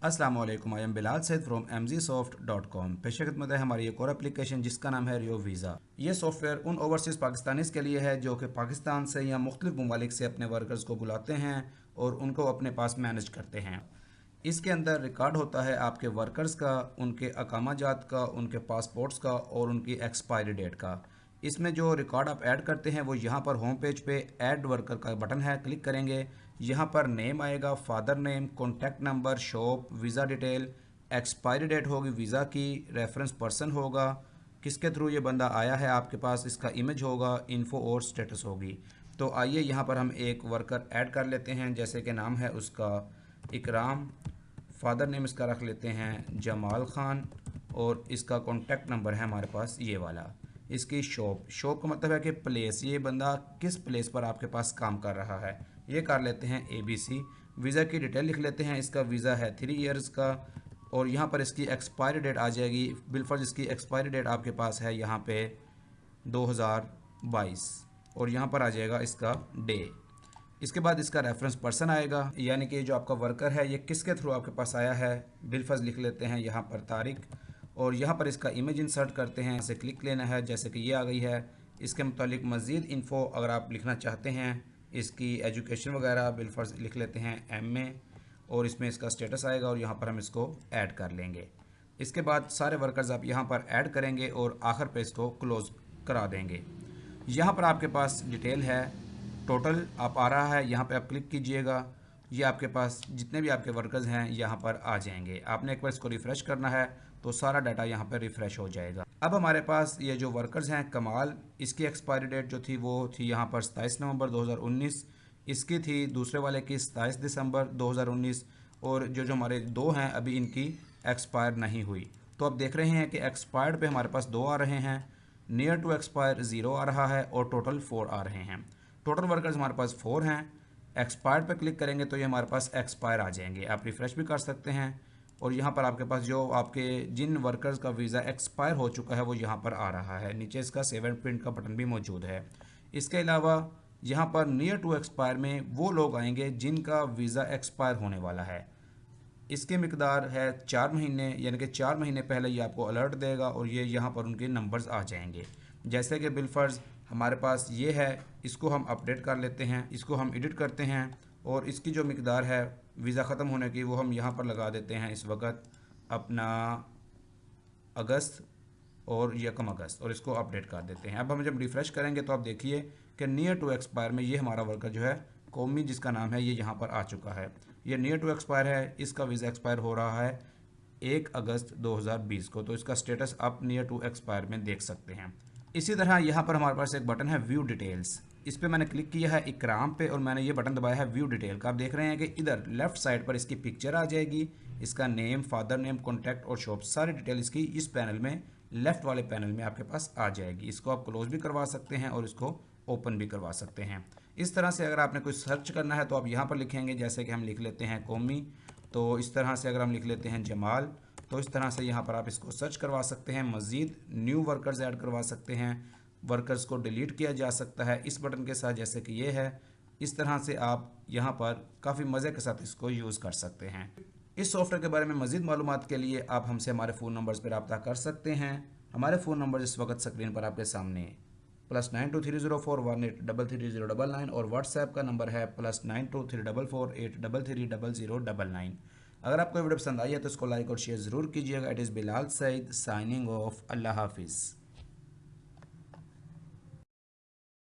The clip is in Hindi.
अस्सलाम वालेकुम, I am Bilal Said from mgsoft.com। पेश खिदमत है हमारी एक और एप्लीकेशन जिसका नाम है रियो वीज़ा। ये सॉफ्टवेयर उन ओवरसीज़ पाकिस्तानीज़ के लिए है जो कि पाकिस्तान से या मुख्तलिफ ममालिक से अपने वर्कर्स को बुलाते हैं और उनको अपने पास मैनेज करते हैं। इसके अंदर रिकॉर्ड होता है आपके वर्कर्स का, उनके अकामा जात का, उनके पासपोर्ट्स का और उनकी एक्सपायरी डेट का। इसमें जो रिकॉर्ड आप ऐड करते हैं वो यहाँ पर होम पेज पे ऐड वर्कर का बटन है, क्लिक करेंगे। यहाँ पर नेम आएगा, father name, contact number, shop, visa detail, expiry date होगी वीज़ा की, रेफरेंस पर्सन होगा, किसके थ्रू ये बंदा आया है आपके पास, इसका इमेज होगा, इन्फो और स्टेटस होगी। तो आइए यहाँ पर हम एक वर्कर ऐड कर लेते हैं, जैसे कि नाम है उसका इकराम, फादर नेम इसका रख लेते हैं जमाल ख़ान और इसका कॉन्टैक्ट नंबर है हमारे पास ये वाला। इसकी शॉप का मतलब है कि प्लेस, ये बंदा किस प्लेस पर आपके पास काम कर रहा है, ये कर लेते हैं ABC। वीज़ा की डिटेल लिख लेते हैं, इसका वीज़ा है 3 ईयर्स का और यहाँ पर इसकी एक्सपायरी डेट आ जाएगी। बिलफर्ज इसकी एक्सपायरी डेट आपके पास है यहाँ पे 2022 और यहाँ पर आ जाएगा इसका डे। इसके बाद इसका रेफरेंस पर्सन आएगा, यानी कि जो आपका वर्कर है ये किसके थ्रू आपके पास आया है। बिलफर्ज लिख लेते हैं यहाँ पर तारिक और यहाँ पर इसका इमेज इंसर्ट करते हैं, इसे क्लिक लेना है, जैसे कि ये आ गई है। इसके मुतालिक मज़ीद इन्फो अगर आप लिखना चाहते हैं, इसकी एजुकेशन वगैरह बिलफर्ज लिख लेते हैं MA और इसमें इसका स्टेटस आएगा और यहाँ पर हम इसको ऐड कर लेंगे। इसके बाद सारे वर्कर्स आप यहाँ पर ऐड करेंगे और आखिर पे इसको क्लोज़ करा देंगे। यहाँ पर आपके पास डिटेल है, टोटल आप आ रहा है, यहाँ पे आप क्लिक कीजिएगा। ये आपके पास जितने भी आपके वर्कर्स हैं यहाँ पर आ जाएंगे। आपने एक बार इसको रिफ़्रेश करना है तो सारा डाटा यहाँ पर रिफ़्रेश हो जाएगा। अब हमारे पास ये जो वर्कर्स हैं, कमाल, इसकी एक्सपायरी डेट जो थी वो थी यहाँ पर 27 नवंबर 2019, इसकी थी दूसरे वाले की 27 दिसंबर 2019 और जो जो हमारे दो हैं अभी इनकी एक्सपायर नहीं हुई। तो अब देख रहे हैं कि एक्सपायर्ड पे हमारे पास 2 आ रहे हैं, नियर टू एक्सपायर 0 आ रहा है और टोटल 4 आ रहे हैं। टोटल वर्कर्स हमारे पास 4 हैं। एक्सपायर्ड पे क्लिक करेंगे तो ये हमारे पास एक्सपायर आ जाएंगे। आप रिफ़्रेश भी कर सकते हैं और यहाँ पर आपके पास जो आपके जिन वर्कर्स का वीज़ा एक्सपायर हो चुका है वो यहाँ पर आ रहा है। नीचे इसका सेव एंड प्रिंट का बटन भी मौजूद है। इसके अलावा यहाँ पर नियर टू एक्सपायर में वो लोग आएंगे जिनका वीज़ा एक्सपायर होने वाला है। इसकी मिकदार है 4 महीने, यानी कि 4 महीने पहले ये आपको अलर्ट देगा और ये यहाँ पर उनके नंबर्स आ जाएंगे। जैसे कि बिलफर्ज हमारे पास ये है, इसको हम अपडेट कर लेते हैं, इसको हम एडिट करते हैं और इसकी जो मिकदार है वीज़ा ख़त्म होने की वो हम यहाँ पर लगा देते हैं इस वक्त अपना अगस्त और 1 अगस्त और इसको अपडेट कर देते हैं। अब हम जब रिफ़्रेश करेंगे तो आप देखिए कि नियर टू एक्सपायर में ये हमारा वर्कर जो है कौमी जिसका नाम है ये यहाँ पर आ चुका है। ये नियर टू एक्सपायर है, इसका वीज़ा एक्सपायर हो रहा है 1 अगस्त 2020 को, तो इसका स्टेटस आप नियर टू एक्सपायर में देख सकते हैं। इसी तरह यहाँ पर हमारे पास एक बटन है व्यू डिटेल्स, इस पर मैंने क्लिक किया है इकराम पे और मैंने ये बटन दबाया है व्यू डिटेल का। आप देख रहे हैं कि इधर लेफ्ट साइड पर इसकी पिक्चर आ जाएगी, इसका नेम, फादर नेम, कॉन्टैक्ट और शॉप, सारी डिटेल इसकी इस पैनल में, लेफ्ट वाले पैनल में आपके पास आ जाएगी। इसको आप क्लोज भी करवा सकते हैं और इसको ओपन भी करवा सकते हैं। इस तरह से अगर आपने कोई सर्च करना है तो आप यहाँ पर लिखेंगे, जैसे कि हम लिख लेते हैं कौमी, तो इस तरह से अगर हम लिख लेते हैं जमाल, तो इस तरह से यहाँ पर आप इसको सर्च करवा सकते हैं। मज़ीद न्यू वर्कर्स ऐड करवा सकते हैं, वर्कर्स को डिलीट किया जा सकता है इस बटन के साथ, जैसे कि ये है। इस तरह से आप यहाँ पर काफ़ी मज़े के साथ इसको यूज़ कर सकते हैं। इस सॉफ्टवेयर के बारे में मज़ीद मालूमात के लिए आप हमसे हमारे फ़ोन नंबर्स पर रब्ता कर सकते हैं। हमारे फ़ोन नंबर इस वक्त स्क्रीन पर आपके सामने +923041833099 और व्हाट्सएप का नंबर है +923448330099। अगर आपको वीडियो पसंद आई है तो इसको लाइक और शेयर ज़रूर कीजिएगा। It is Bilal Saeed signing off. अल्लाह हाफिज़।